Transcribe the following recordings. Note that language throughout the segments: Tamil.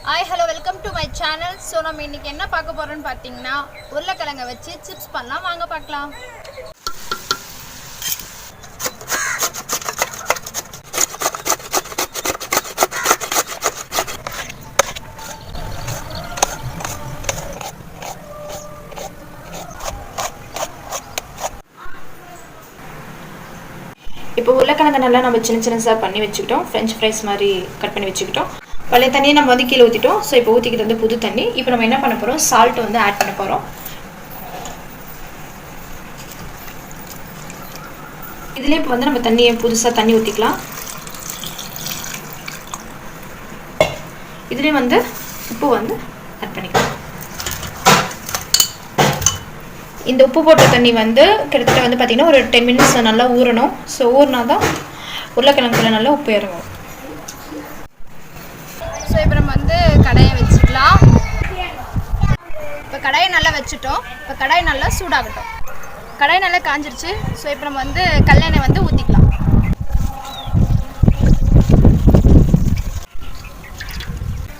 Hi hello welcome to my channel. So நம்ம இன்றைக்கி என்ன பார்க்க போகிறோன்னு பார்த்தீங்கன்னா உருளைக்கிழங்கை வச்சு சிப்ஸ் பண்ணலாம். வாங்க பார்க்கலாம். இப்போ உருளைக்கிழங்கு நல்லா நம்ம சின்ன சின்னதாக பண்ணி வச்சுக்கிட்டோம். ஃப்ரெஞ்ச் ஃப்ரைஸ் மாதிரி கட் பண்ணி வச்சுக்கிட்டோம். பழைய தண்ணியை நம்ம வந்து கீழே ஊற்றிட்டோம். ஸோ இப்போ ஊற்றிக்கிட்டு வந்து புது தண்ணி. இப்போ நம்ம என்ன பண்ண போகிறோம், சால்ட் வந்து ஆட் பண்ண போகிறோம். இதுலேயே இப்போ வந்து நம்ம தண்ணியை புதுசாக தண்ணி ஊற்றிக்கலாம். இதுலேயும் வந்து உப்பு வந்து ஆட் பண்ணிக்கலாம். இந்த உப்பு போட்ட தண்ணி வந்து கிட்டத்தட்ட வந்து பார்த்திங்கன்னா ஒரு 10 minutes நல்லா ஊறணும். ஸோ ஊறினா தான் உருளைக்கிழங்குல நல்லா உப்பு இறங்கும். ஸோ இப்போ நம்ம வந்து கடாயை வச்சுக்கலாம். இப்போ கடாயை நல்லா வச்சுட்டோம். இப்போ கடாய் நல்லா சூடாகட்டும். கடாய் நல்லா காஞ்சிருச்சு. ஸோ இப்போ நம்ம வந்து கல்லெண்ணெய் வந்து ஊற்றிக்கலாம்.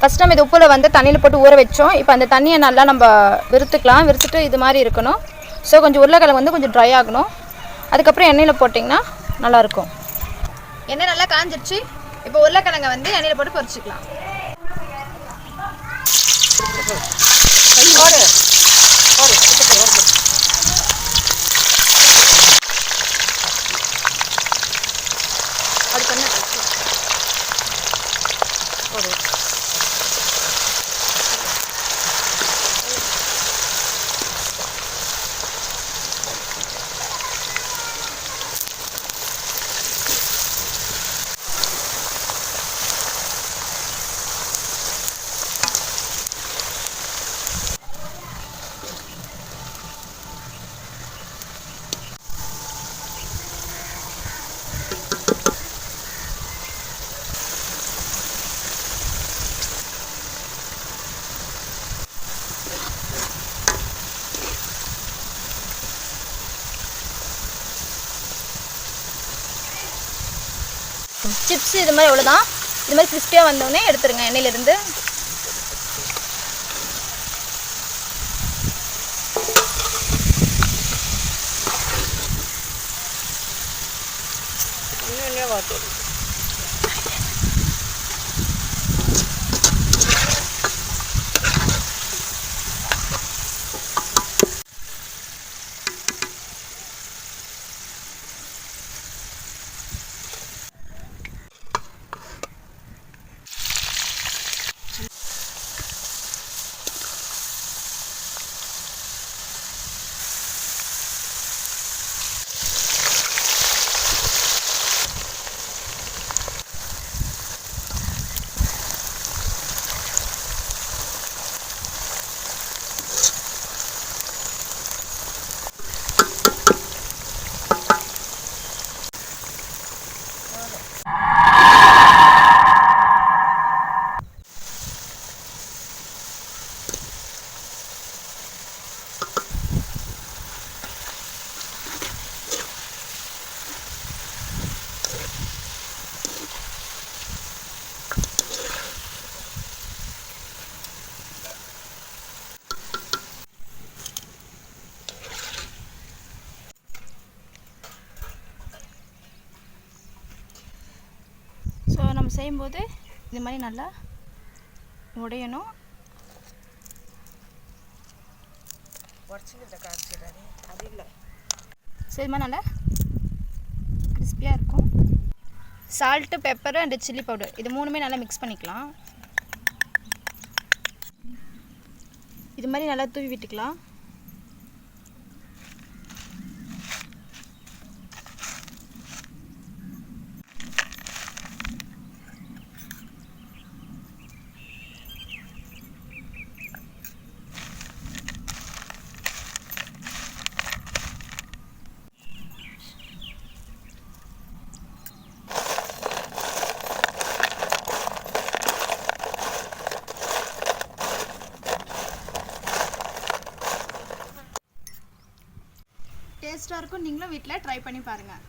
ஃபஸ்ட் நம்ம இது உப்பில் வந்து தண்ணியில் போட்டு ஊற வச்சோம். இப்போ அந்த தண்ணியை நல்லா நம்ம விறுத்துக்கலாம். விறுத்துட்டு இது மாதிரி இருக்கணும். ஸோ கொஞ்சம் உருளைக்கிழங்கு வந்து கொஞ்சம் ட்ரை ஆகணும். அதுக்கப்புறம் எண்ணெயில் போட்டிங்கன்னா நல்லாயிருக்கும். எண்ணெய் நல்லா காஞ்சிருச்சு. இப்போ உருளைக்கிழங்கை வந்து எண்ணெயில் போட்டு பொரிச்சிக்கலாம். அது பண்ண சிப்ஸ் இது மாதிரி எவ்வளோதான். இது மாதிரி கிறிஸ்பியாக வந்தோடனே எடுத்துருங்க எண்ணெயிலேருந்து. ஸோ நம்ம செய்யும்போது இது மாதிரி நல்லா உடையணும். ஸோ இது மாதிரி நல்லா கிறிஸ்பியாக இருக்கும். Salt, pepper and chilli powder இது மூணுமே நல்லா மிக்ஸ் பண்ணிக்கலாம். இது மாதிரி நல்லா தூவி விட்டுக்கலாம். டேஸ்ட்டாக இருக்கும். நீங்களும் வீட்டில் ட்ரை பண்ணி பாருங்கள்.